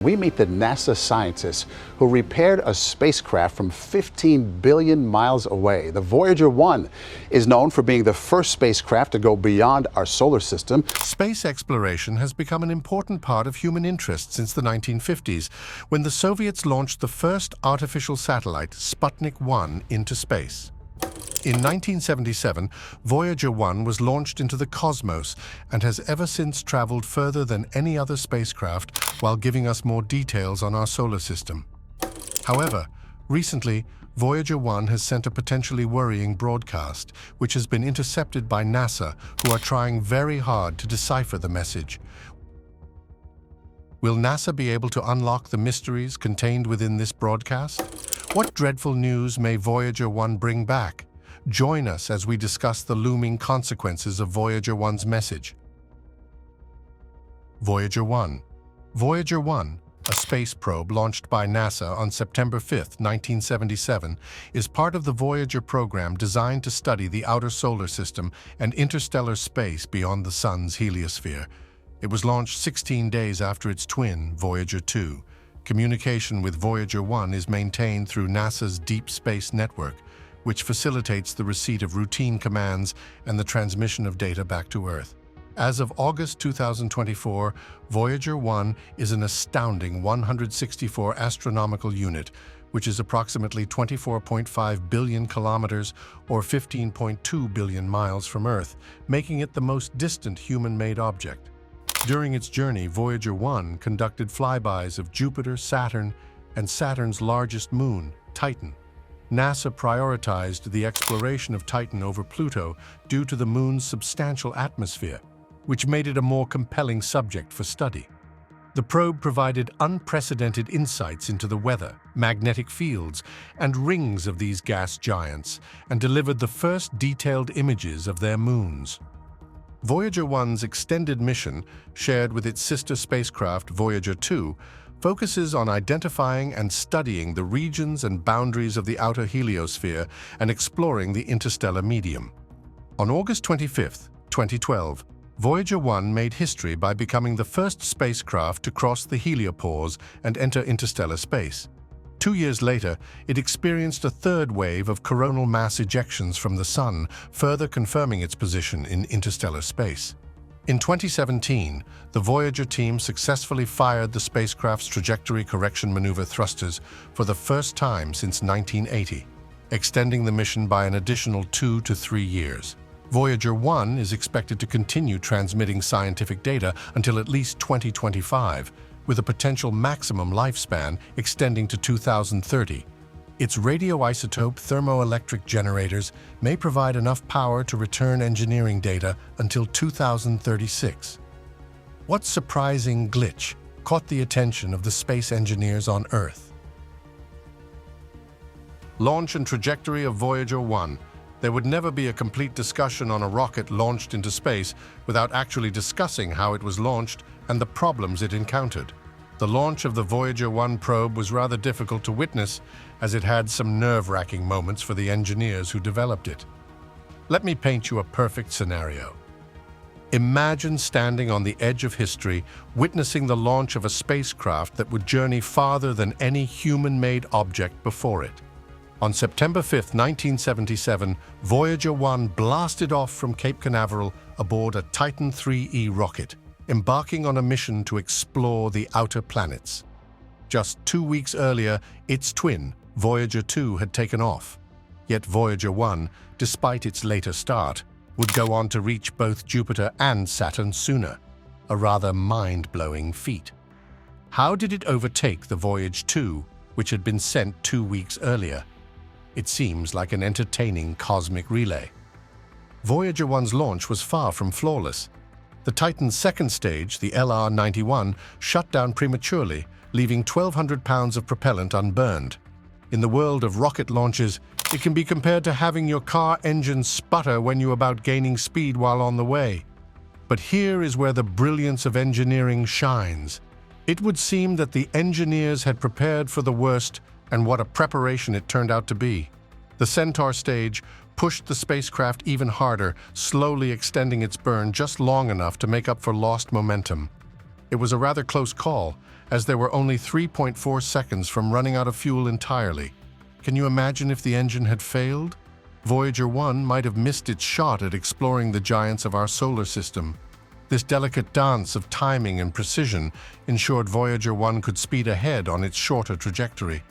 We meet the NASA scientists who repaired a spacecraft from 15 billion miles away. The Voyager 1 is known for being the first spacecraft to go beyond our solar system. Space exploration has become an important part of human interest since the 1950s, when the Soviets launched the first artificial satellite, Sputnik 1, into space. In 1977, Voyager 1 was launched into the cosmos and has ever since traveled further than any other spacecraft while giving us more details on our solar system. However, recently, Voyager 1 has sent a potentially worrying broadcast, which has been intercepted by NASA, who are trying very hard to decipher the message. Will NASA be able to unlock the mysteries contained within this broadcast? What dreadful news may Voyager 1 bring back? Join us as we discuss the looming consequences of Voyager 1's message. Voyager 1. Voyager 1, a space probe launched by NASA on September 5, 1977, is part of the Voyager program designed to study the outer solar system and interstellar space beyond the Sun's heliosphere. It was launched 16 days after its twin, Voyager 2. Communication with Voyager 1 is maintained through NASA's Deep Space Network, which facilitates the receipt of routine commands and the transmission of data back to Earth. As of August 2024, Voyager 1 is an astounding 164 astronomical unit, which is approximately 24.5 billion kilometers or 15.2 billion miles from Earth, making it the most distant human-made object. During its journey, Voyager 1 conducted flybys of Jupiter, Saturn, and Saturn's largest moon, Titan. NASA prioritized the exploration of Titan over Pluto due to the moon's substantial atmosphere, which made it a more compelling subject for study. The probe provided unprecedented insights into the weather, magnetic fields, and rings of these gas giants, and delivered the first detailed images of their moons. Voyager 1's extended mission, shared with its sister spacecraft Voyager 2, focuses on identifying and studying the regions and boundaries of the outer heliosphere and exploring the interstellar medium. On August 25, 2012, Voyager 1 made history by becoming the first spacecraft to cross the heliopause and enter interstellar space. 2 years later, it experienced a third wave of coronal mass ejections from the Sun, further confirming its position in interstellar space. In 2017, the Voyager team successfully fired the spacecraft's trajectory correction maneuver thrusters for the first time since 1980, extending the mission by an additional 2 to 3 years. Voyager 1 is expected to continue transmitting scientific data until at least 2025, with a potential maximum lifespan extending to 2030. Its radioisotope thermoelectric generators may provide enough power to return engineering data until 2036. What surprising glitch caught the attention of the space engineers on Earth? Launch and trajectory of Voyager 1. There would never be a complete discussion on a rocket launched into space without actually discussing how it was launched and the problems it encountered. The launch of the Voyager 1 probe was rather difficult to witness, as it had some nerve-wracking moments for the engineers who developed it. Let me paint you a perfect scenario. Imagine standing on the edge of history, witnessing the launch of a spacecraft that would journey farther than any human-made object before it. On September 5, 1977, Voyager 1 blasted off from Cape Canaveral aboard a Titan IIIe rocket, embarking on a mission to explore the outer planets. Just 2 weeks earlier, its twin, Voyager 2, had taken off. Yet Voyager 1, despite its later start, would go on to reach both Jupiter and Saturn sooner, a rather mind-blowing feat. How did it overtake the Voyager 2, which had been sent 2 weeks earlier? It seems like an entertaining cosmic relay. Voyager 1's launch was far from flawless. The Titan's second stage, the LR-91, shut down prematurely, leaving 1,200 pounds of propellant unburned. In the world of rocket launches, it can be compared to having your car engine sputter when you're about gaining speed while on the way. But here is where the brilliance of engineering shines. It would seem that the engineers had prepared for the worst, and what a preparation it turned out to be. The Centaur stage pushed the spacecraft even harder, slowly extending its burn just long enough to make up for lost momentum. It was a rather close call, as they were only 3.4 seconds from running out of fuel entirely. Can you imagine if the engine had failed? Voyager 1 might have missed its shot at exploring the giants of our solar system. This delicate dance of timing and precision ensured Voyager 1 could speed ahead on its shorter trajectory.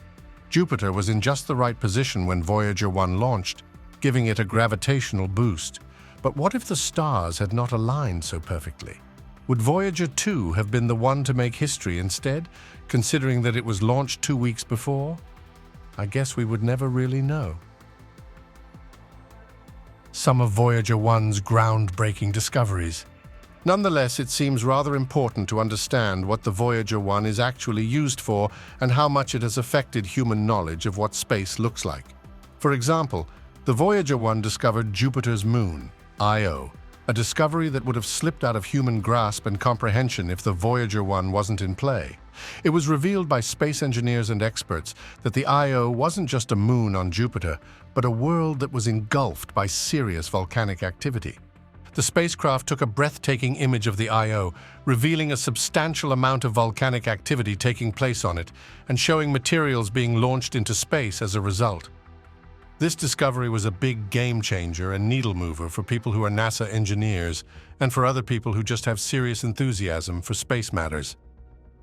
Jupiter was in just the right position when Voyager 1 launched, giving it a gravitational boost. But what if the stars had not aligned so perfectly? Would Voyager 2 have been the one to make history instead, considering that it was launched 2 weeks before? I guess we would never really know. Some of Voyager 1's groundbreaking discoveries. Nonetheless, it seems rather important to understand what the Voyager 1 is actually used for and how much it has affected human knowledge of what space looks like. For example, the Voyager 1 discovered Jupiter's moon, Io, a discovery that would have slipped out of human grasp and comprehension if the Voyager 1 wasn't in play. It was revealed by space engineers and experts that the Io wasn't just a moon on Jupiter, but a world that was engulfed by serious volcanic activity. The spacecraft took a breathtaking image of the Io, revealing a substantial amount of volcanic activity taking place on it and showing materials being launched into space as a result. This discovery was a big game changer and needle mover for people who are NASA engineers and for other people who just have serious enthusiasm for space matters.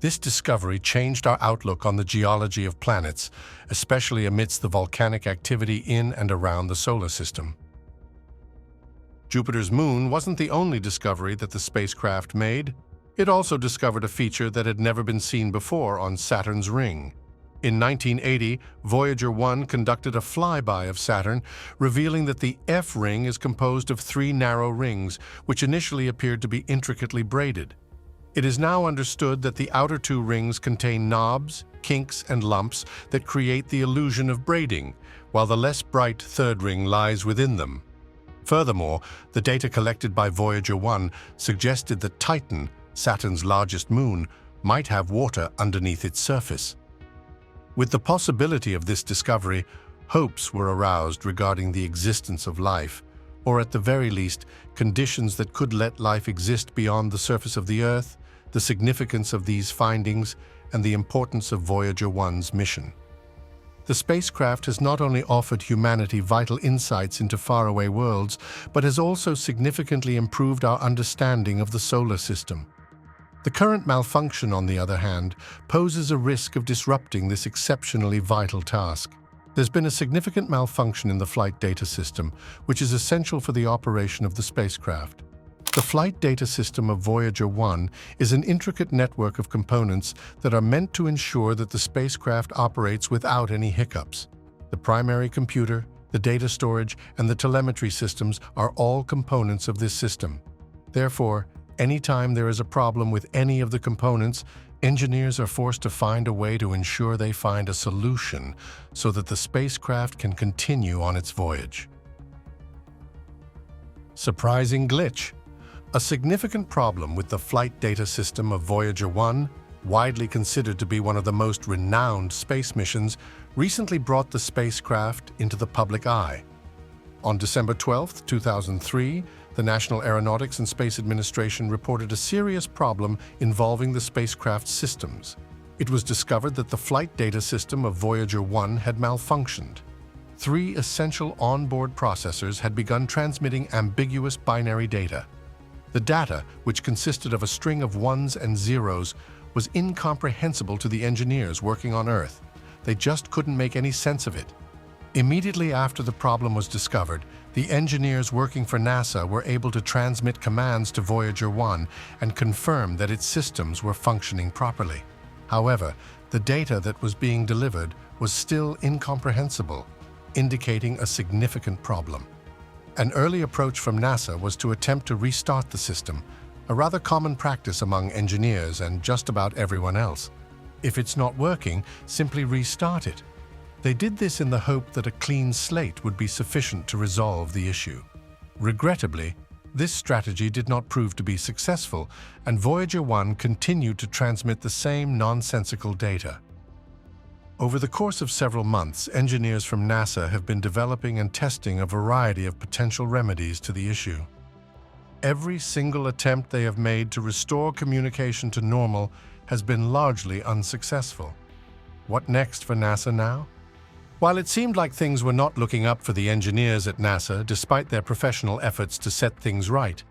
This discovery changed our outlook on the geology of planets, especially amidst the volcanic activity in and around the solar system. Jupiter's moon wasn't the only discovery that the spacecraft made. It also discovered a feature that had never been seen before on Saturn's ring. In 1980, Voyager 1 conducted a flyby of Saturn, revealing that the F ring is composed of 3 narrow rings, which initially appeared to be intricately braided. It is now understood that the outer 2 rings contain knobs, kinks, and lumps that create the illusion of braiding, while the less bright 3rd ring lies within them. Furthermore, the data collected by Voyager 1 suggested that Titan, Saturn's largest moon, might have water underneath its surface. With the possibility of this discovery, hopes were aroused regarding the existence of life, or at the very least, conditions that could let life exist beyond the surface of the Earth, the significance of these findings, and the importance of Voyager 1's mission. The spacecraft has not only offered humanity vital insights into faraway worlds, but has also significantly improved our understanding of the solar system. The current malfunction, on the other hand, poses a risk of disrupting this exceptionally vital task. There's been a significant malfunction in the flight data system, which is essential for the operation of the spacecraft. The flight data system of Voyager 1 is an intricate network of components that are meant to ensure that the spacecraft operates without any hiccups. The primary computer, the data storage, and the telemetry systems are all components of this system. Therefore, anytime there is a problem with any of the components, engineers are forced to find a way to ensure they find a solution so that the spacecraft can continue on its voyage. Surprising glitch. A significant problem with the flight data system of Voyager 1, widely considered to be one of the most renowned space missions, recently brought the spacecraft into the public eye. On December 12, 2003, the National Aeronautics and Space Administration reported a serious problem involving the spacecraft's systems. It was discovered that the flight data system of Voyager 1 had malfunctioned. 3 essential onboard processors had begun transmitting ambiguous binary data. The data, which consisted of a string of ones and zeros, was incomprehensible to the engineers working on Earth. They just couldn't make any sense of it. Immediately after the problem was discovered, the engineers working for NASA were able to transmit commands to Voyager 1 and confirm that its systems were functioning properly. However, the data that was being delivered was still incomprehensible, indicating a significant problem. An early approach from NASA was to attempt to restart the system, a rather common practice among engineers and just about everyone else. If it's not working, simply restart it. They did this in the hope that a clean slate would be sufficient to resolve the issue. Regrettably, this strategy did not prove to be successful, and Voyager 1 continued to transmit the same nonsensical data. Over the course of several months, engineers from NASA have been developing and testing a variety of potential remedies to the issue. Every single attempt they have made to restore communication to normal has been largely unsuccessful. What next for NASA now? While it seemed like things were not looking up for the engineers at NASA despite their professional efforts to set things right,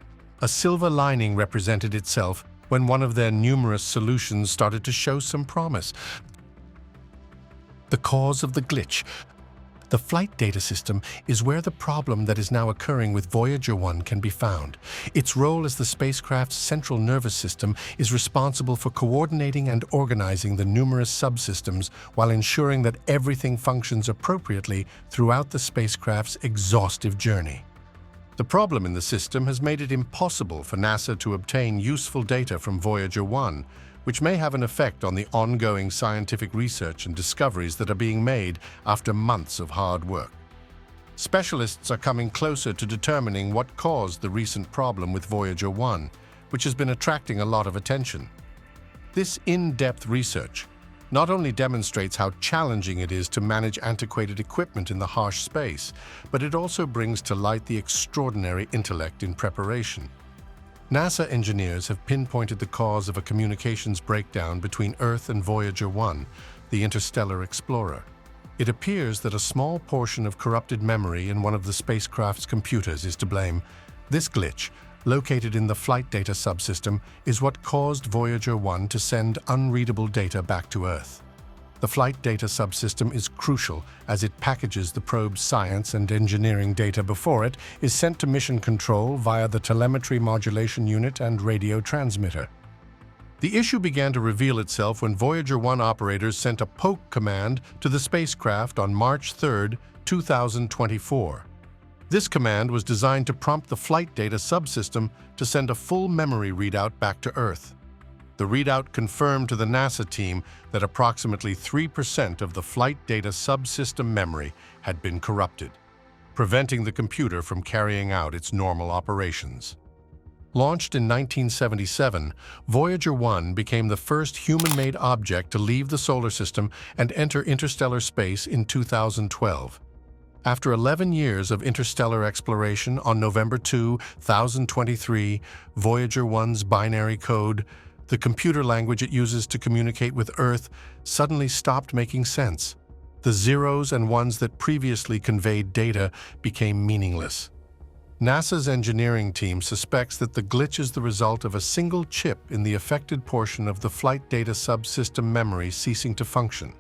a silver lining represented itself when one of their numerous solutions started to show some promise. The cause of the glitch. The flight data system is where the problem that is now occurring with Voyager 1 can be found. Its role as the spacecraft's central nervous system is responsible for coordinating and organizing the numerous subsystems while ensuring that everything functions appropriately throughout the spacecraft's exhaustive journey. The problem in the system has made it impossible for NASA to obtain useful data from Voyager 1, which may have an effect on the ongoing scientific research and discoveries that are being made after months of hard work. Specialists are coming closer to determining what caused the recent problem with Voyager 1, which has been attracting a lot of attention. This in-depth research not only demonstrates how challenging it is to manage antiquated equipment in the harsh space, but it also brings to light the extraordinary intellect in preparation. NASA engineers have pinpointed the cause of a communications breakdown between Earth and Voyager 1, the interstellar explorer. It appears that a small portion of corrupted memory in one of the spacecraft's computers is to blame. This glitch, located in the flight data subsystem, is what caused Voyager 1 to send unreadable data back to Earth. The flight data subsystem is crucial as it packages the probe's science and engineering data before it is sent to mission control via the telemetry modulation unit and radio transmitter. The issue began to reveal itself when Voyager 1 operators sent a poke command to the spacecraft on March 3, 2024. This command was designed to prompt the flight data subsystem to send a full memory readout back to Earth. The readout confirmed to the NASA team that approximately 3% of the flight data subsystem memory had been corrupted, preventing the computer from carrying out its normal operations. Launched in 1977, Voyager 1 became the first human-made object to leave the solar system and enter interstellar space in 2012. After 11 years of interstellar exploration, on November 2, 2023, Voyager 1's binary code, the computer language it uses to communicate with Earth, suddenly stopped making sense. The zeros and ones that previously conveyed data became meaningless. NASA's engineering team suspects that the glitch is the result of a single chip in the affected portion of the flight data subsystem memory ceasing to function.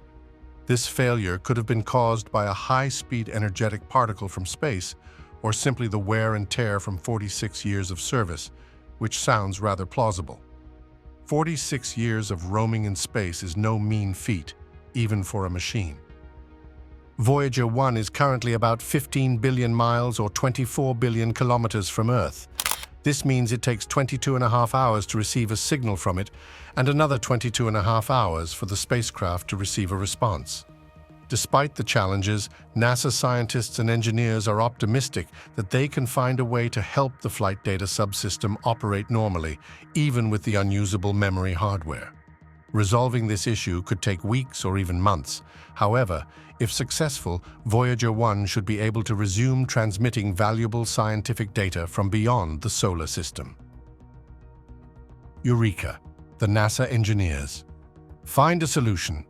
This failure could have been caused by a high-speed energetic particle from space, or simply the wear and tear from 46 years of service, which sounds rather plausible. 46 years of roaming in space is no mean feat, even for a machine. Voyager 1 is currently about 15 billion miles or 24 billion kilometers from Earth. This means it takes 22.5 hours to receive a signal from it, and another 22.5 hours for the spacecraft to receive a response. Despite the challenges, NASA scientists and engineers are optimistic that they can find a way to help the flight data subsystem operate normally, even with the unusable memory hardware. Resolving this issue could take weeks or even months. However, if successful, Voyager 1 should be able to resume transmitting valuable scientific data from beyond the solar system. Eureka! The NASA engineers. Find a solution.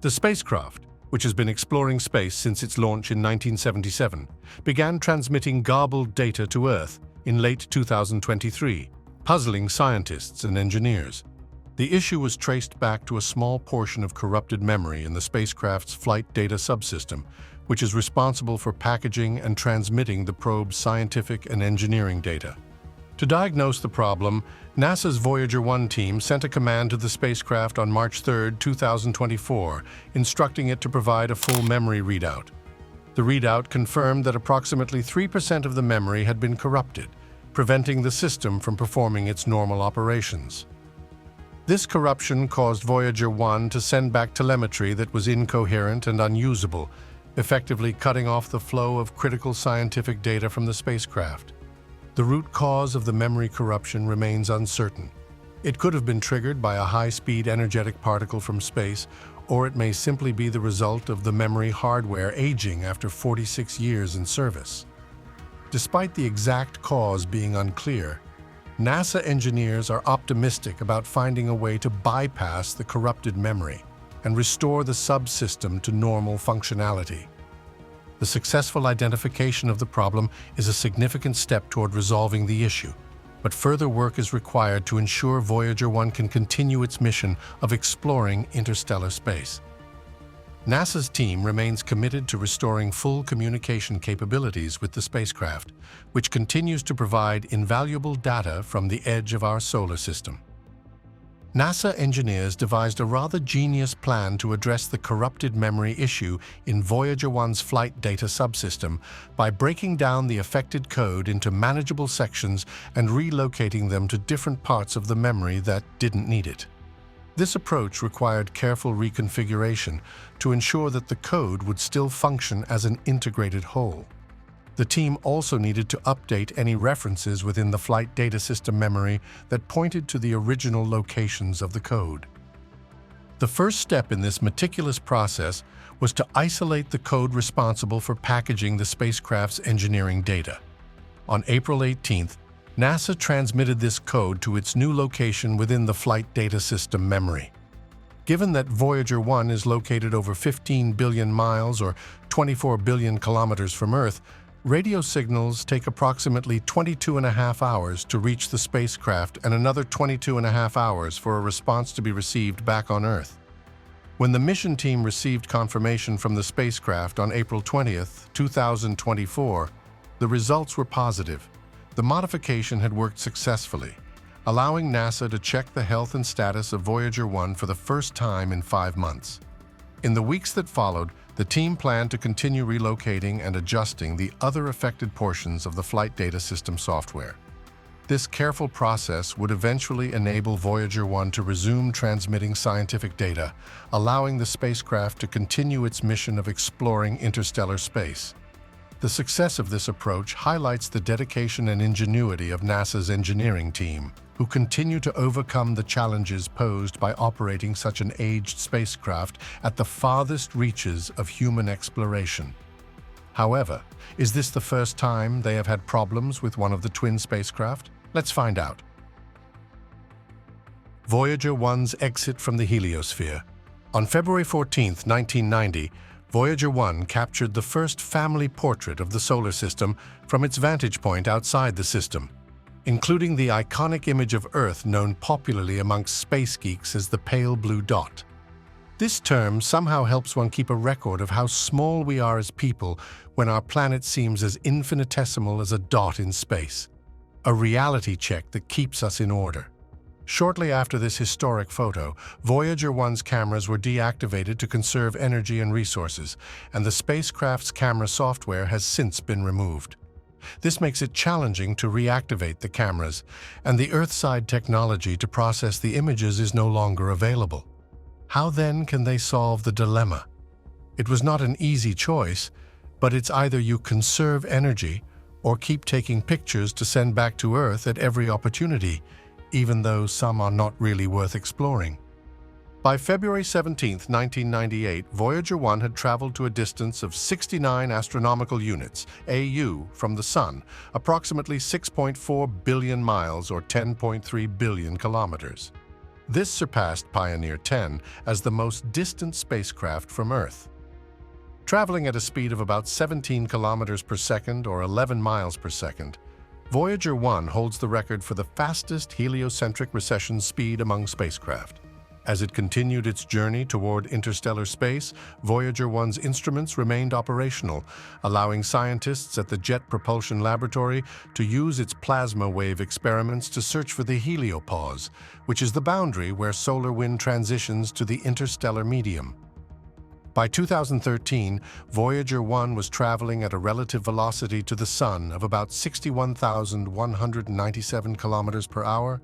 The spacecraft, which has been exploring space since its launch in 1977, began transmitting garbled data to Earth in late 2023, puzzling scientists and engineers. The issue was traced back to a small portion of corrupted memory in the spacecraft's flight data subsystem, which is responsible for packaging and transmitting the probe's scientific and engineering data. To diagnose the problem, NASA's Voyager 1 team sent a command to the spacecraft on March 3, 2024, instructing it to provide a full memory readout. The readout confirmed that approximately 3% of the memory had been corrupted, preventing the system from performing its normal operations. This corruption caused Voyager 1 to send back telemetry that was incoherent and unusable, effectively cutting off the flow of critical scientific data from the spacecraft. The root cause of the memory corruption remains uncertain. It could have been triggered by a high-speed energetic particle from space, or it may simply be the result of the memory hardware aging after 46 years in service. Despite the exact cause being unclear, NASA engineers are optimistic about finding a way to bypass the corrupted memory and restore the subsystem to normal functionality. The successful identification of the problem is a significant step toward resolving the issue, but further work is required to ensure Voyager 1 can continue its mission of exploring interstellar space. NASA's team remains committed to restoring full communication capabilities with the spacecraft, which continues to provide invaluable data from the edge of our solar system. NASA engineers devised a rather genius plan to address the corrupted memory issue in Voyager 1's flight data subsystem by breaking down the affected code into manageable sections and relocating them to different parts of the memory that didn't need it. This approach required careful reconfiguration to ensure that the code would still function as an integrated whole. The team also needed to update any references within the flight data system memory that pointed to the original locations of the code. The first step in this meticulous process was to isolate the code responsible for packaging the spacecraft's engineering data. On April 18th, NASA transmitted this code to its new location within the flight data system memory. Given that Voyager 1 is located over 15 billion miles or 24 billion kilometers from Earth, radio signals take approximately 22.5 hours to reach the spacecraft and another 22.5 hours for a response to be received back on Earth. When the mission team received confirmation from the spacecraft on April 20th, 2024, the results were positive. The modification had worked successfully, allowing NASA to check the health and status of Voyager 1 for the first time in 5 months. In the weeks that followed, the team planned to continue relocating and adjusting the other affected portions of the flight data system software. This careful process would eventually enable Voyager 1 to resume transmitting scientific data, allowing the spacecraft to continue its mission of exploring interstellar space. The success of this approach highlights the dedication and ingenuity of NASA's engineering team, who continue to overcome the challenges posed by operating such an aged spacecraft at the farthest reaches of human exploration. However, is this the first time they have had problems with one of the twin spacecraft? Let's find out. Voyager 1's exit from the heliosphere. On February 14, 1990, Voyager 1 captured the first family portrait of the solar system from its vantage point outside the system, including the iconic image of Earth known popularly amongst space geeks as the pale blue dot. This term somehow helps one keep a record of how small we are as people when our planet seems as infinitesimal as a dot in space. A reality check that keeps us in order. Shortly after this historic photo, Voyager 1's cameras were deactivated to conserve energy and resources, and the spacecraft's camera software has since been removed. This makes it challenging to reactivate the cameras, and the Earthside technology to process the images is no longer available. How then can they solve the dilemma? It was not an easy choice, but it's either you conserve energy or keep taking pictures to send back to Earth at every opportunity, even though some are not really worth exploring. By February 17, 1998, Voyager 1 had traveled to a distance of 69 astronomical units, AU, from the Sun, approximately 6.4 billion miles or 10.3 billion kilometers. This surpassed Pioneer 10 as the most distant spacecraft from Earth. Traveling at a speed of about 17 kilometers per second or 11 miles per second, Voyager 1 holds the record for the fastest heliocentric recession speed among spacecraft. As it continued its journey toward interstellar space, Voyager 1's instruments remained operational, allowing scientists at the Jet Propulsion Laboratory to use its plasma wave experiments to search for the heliopause, which is the boundary where solar wind transitions to the interstellar medium. By 2013, Voyager 1 was traveling at a relative velocity to the Sun of about 61,197 kilometers per hour,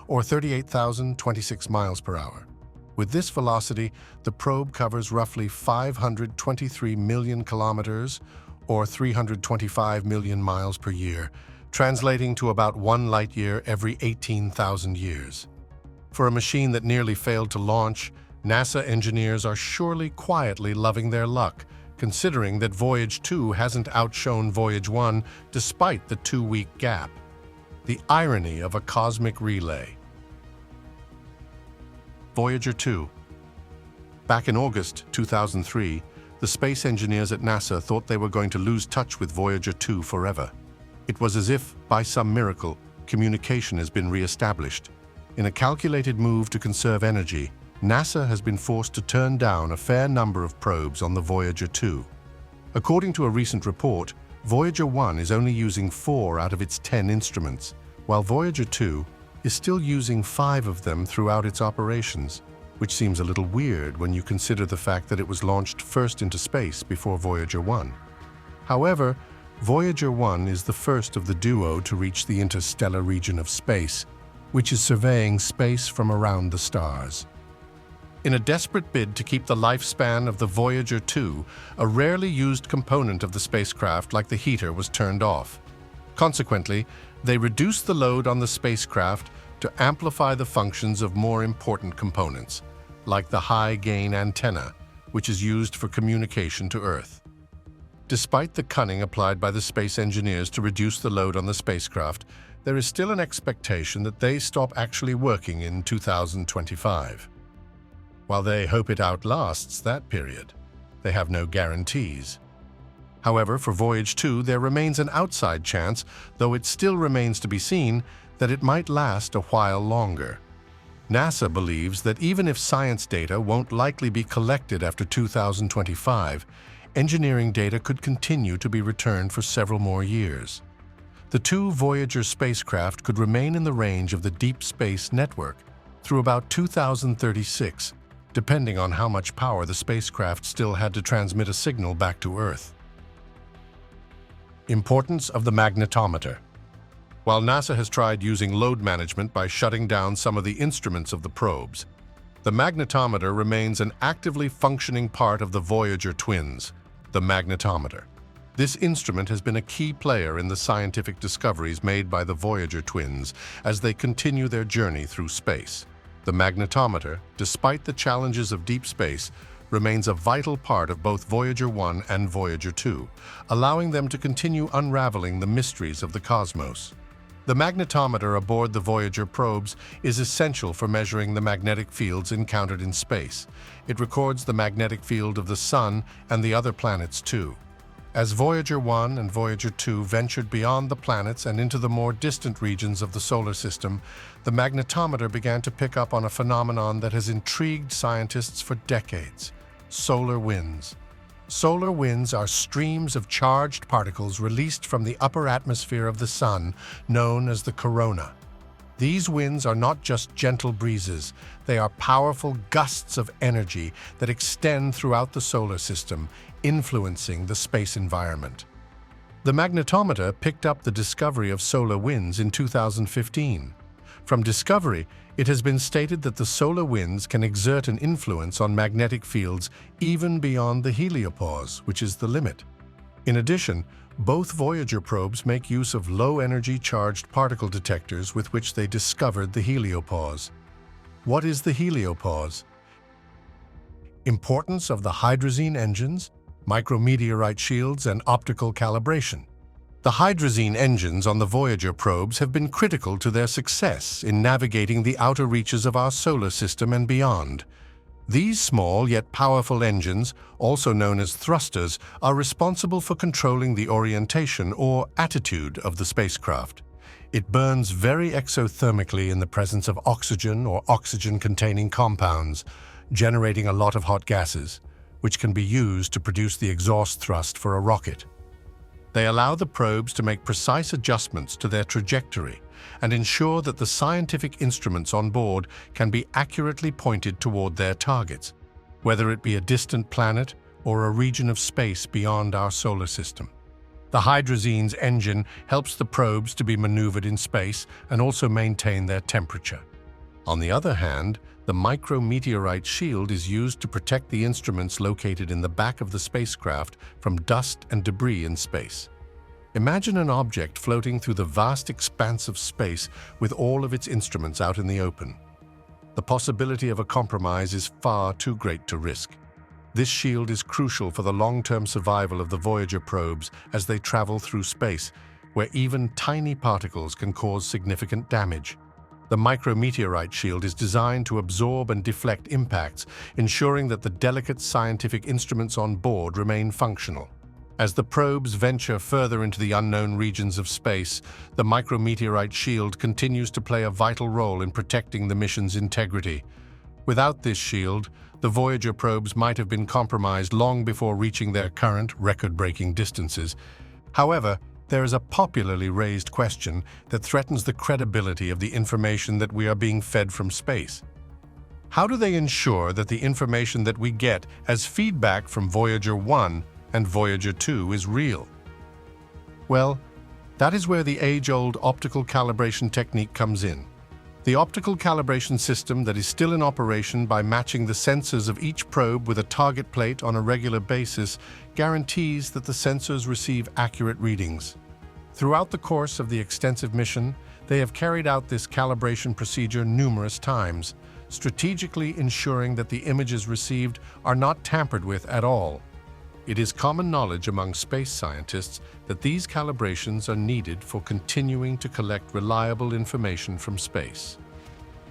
or 38,026 miles per hour. With this velocity, the probe covers roughly 523 million kilometers, or 325 million miles per year, translating to about 1 light year every 18,000 years. For a machine that nearly failed to launch, NASA engineers are surely quietly loving their luck, considering that Voyage 2 hasn't outshone Voyage 1 despite the 2-week gap. The irony of a cosmic relay. Voyager 2. Back in August 2003, the space engineers at NASA thought they were going to lose touch with Voyager 2 forever. It was as if, by some miracle, communication has been re-established. In a calculated move to conserve energy, NASA has been forced to turn down a fair number of probes on the Voyager 2. According to a recent report, Voyager 1 is only using 4 out of its 10 instruments, while Voyager 2 is still using 5 of them throughout its operations, which seems a little weird when you consider the fact that it was launched first into space before Voyager 1. However, Voyager 1 is the first of the duo to reach the interstellar region of space, which is surveying space from around the stars. In a desperate bid to keep the lifespan of the Voyager 2, a rarely used component of the spacecraft, like the heater, was turned off. Consequently, they reduced the load on the spacecraft to amplify the functions of more important components, like the high-gain antenna, which is used for communication to Earth. Despite the cunning applied by the space engineers to reduce the load on the spacecraft, there is still an expectation that they stop actually working in 2025. While they hope it outlasts that period, they have no guarantees. However, for Voyage 2, there remains an outside chance, though it still remains to be seen, that it might last a while longer. NASA believes that even if science data won't likely be collected after 2025, engineering data could continue to be returned for several more years. The 2 Voyager spacecraft could remain in the range of the Deep Space Network through about 2036, depending on how much power the spacecraft still had to transmit a signal back to Earth. Importance of the magnetometer. While NASA has tried using load management by shutting down some of the instruments of the probes, the magnetometer remains an actively functioning part of the Voyager twins, the magnetometer. This instrument has been a key player in the scientific discoveries made by the Voyager twins as they continue their journey through space. The magnetometer, despite the challenges of deep space, remains a vital part of both Voyager 1 and Voyager 2, allowing them to continue unraveling the mysteries of the cosmos. The magnetometer aboard the Voyager probes is essential for measuring the magnetic fields encountered in space. It records the magnetic field of the Sun and the other planets too. As Voyager 1 and Voyager 2 ventured beyond the planets and into the more distant regions of the solar system, the magnetometer began to pick up on a phenomenon that has intrigued scientists for decades: solar winds. Solar winds are streams of charged particles released from the upper atmosphere of the Sun, known as the corona. These winds are not just gentle breezes, they are powerful gusts of energy that extend throughout the solar system, influencing the space environment. The magnetometer picked up the discovery of solar winds in 2015. From discovery, it has been stated that the solar winds can exert an influence on magnetic fields even beyond the heliopause, which is the limit. In addition, both Voyager probes make use of low-energy charged particle detectors with which they discovered the heliopause. What is the heliopause? Importance of the Hydrazine engines, micrometeorite shields, and optical calibration. The Hydrazine engines on the Voyager probes have been critical to their success in navigating the outer reaches of our solar system and beyond. These small yet powerful engines, also known as thrusters, are responsible for controlling the orientation or attitude of the spacecraft. It burns very exothermically in the presence of oxygen or oxygen-containing compounds, generating a lot of hot gases, which can be used to produce the exhaust thrust for a rocket. They allow the probes to make precise adjustments to their trajectory and ensure that the scientific instruments on board can be accurately pointed toward their targets, whether it be a distant planet or a region of space beyond our solar system. The Hydrazine's engine helps the probes to be maneuvered in space and also maintain their temperature. On the other hand, the micrometeorite shield is used to protect the instruments located in the back of the spacecraft from dust and debris in space. Imagine an object floating through the vast expanse of space with all of its instruments out in the open. The possibility of a compromise is far too great to risk. This shield is crucial for the long-term survival of the Voyager probes as they travel through space, where even tiny particles can cause significant damage. The micrometeorite shield is designed to absorb and deflect impacts, ensuring that the delicate scientific instruments on board remain functional. As the probes venture further into the unknown regions of space, the micrometeorite shield continues to play a vital role in protecting the mission's integrity. Without this shield, the Voyager probes might have been compromised long before reaching their current record-breaking distances. However, there is a popularly raised question that threatens the credibility of the information that we are being fed from space. How do they ensure that the information that we get as feedback from Voyager 1 and Voyager 2 is real? Well, that is where the age-old optical calibration technique comes in. The optical calibration system that is still in operation by matching the sensors of each probe with a target plate on a regular basis guarantees that the sensors receive accurate readings. Throughout the course of the extensive mission, they have carried out this calibration procedure numerous times, strategically ensuring that the images received are not tampered with at all. It is common knowledge among space scientists that these calibrations are needed for continuing to collect reliable information from space.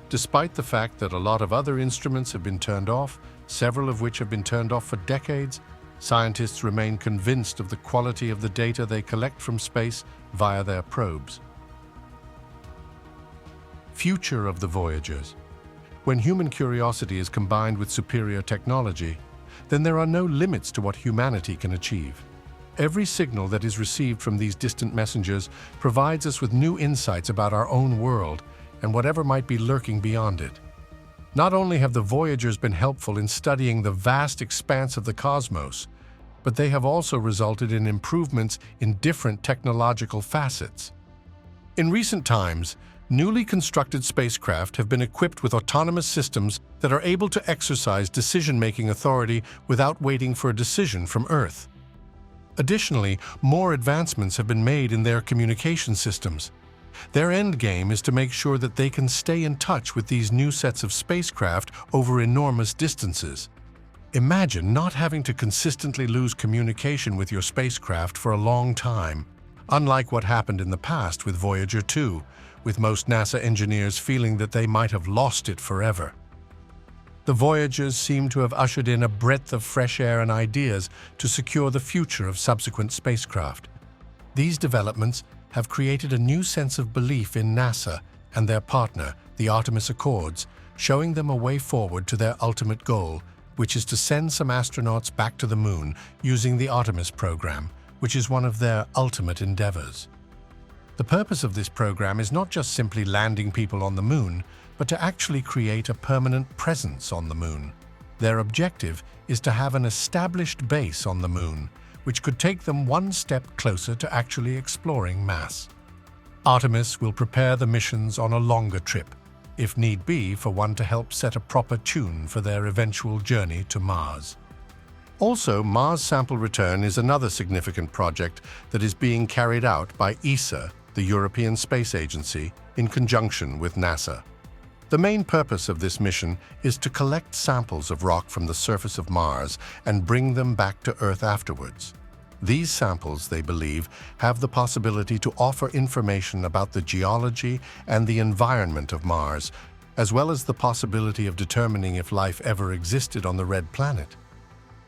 Despite the fact that a lot of other instruments have been turned off, several of which have been turned off for decades, scientists remain convinced of the quality of the data they collect from space via their probes. Future of the Voyagers. When human curiosity is combined with superior technology, then there are no limits to what humanity can achieve. Every signal that is received from these distant messengers provides us with new insights about our own world and whatever might be lurking beyond it. Not only have the Voyagers been helpful in studying the vast expanse of the cosmos, but they have also resulted in improvements in different technological facets. In recent times, newly constructed spacecraft have been equipped with autonomous systems that are able to exercise decision-making authority without waiting for a decision from Earth. Additionally, more advancements have been made in their communication systems. Their end game is to make sure that they can stay in touch with these new sets of spacecraft over enormous distances. Imagine not having to consistently lose communication with your spacecraft for a long time, unlike what happened in the past with Voyager 2, with most NASA engineers feeling that they might have lost it forever. The Voyagers seem to have ushered in a breath of fresh air and ideas to secure the future of subsequent spacecraft. These developments have created a new sense of belief in NASA and their partner, the Artemis Accords, showing them a way forward to their ultimate goal, which is to send some astronauts back to the Moon using the Artemis program, which is one of their ultimate endeavors. The purpose of this program is not just simply landing people on the Moon, but to actually create a permanent presence on the Moon. Their objective is to have an established base on the Moon, which could take them one step closer to actually exploring Mars. Artemis will prepare the missions on a longer trip, if need be for one to help set a proper tune for their eventual journey to Mars. Also, Mars Sample Return is another significant project that is being carried out by ESA, the European Space Agency, in conjunction with NASA. The main purpose of this mission is to collect samples of rock from the surface of Mars and bring them back to Earth afterwards. These samples, they believe, have the possibility to offer information about the geology and the environment of Mars, as well as the possibility of determining if life ever existed on the red planet.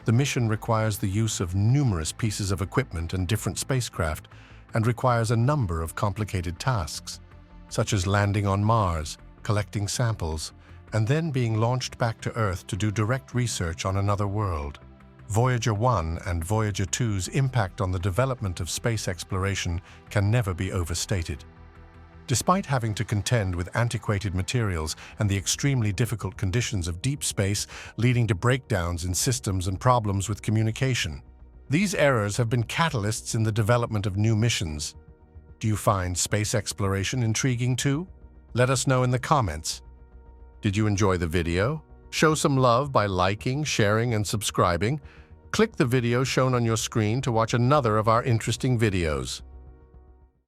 The mission requires the use of numerous pieces of equipment and different spacecraft, and requires a number of complicated tasks, such as landing on Mars, collecting samples, and then being launched back to Earth to do direct research on another world. Voyager 1 and Voyager 2's impact on the development of space exploration can never be overstated. Despite having to contend with antiquated materials and the extremely difficult conditions of deep space leading to breakdowns in systems and problems with communication, these errors have been catalysts in the development of new missions. Do you find space exploration intriguing too? Let us know in the comments. Did you enjoy the video? Show some love by liking, sharing, and subscribing. Click the video shown on your screen to watch another of our interesting videos.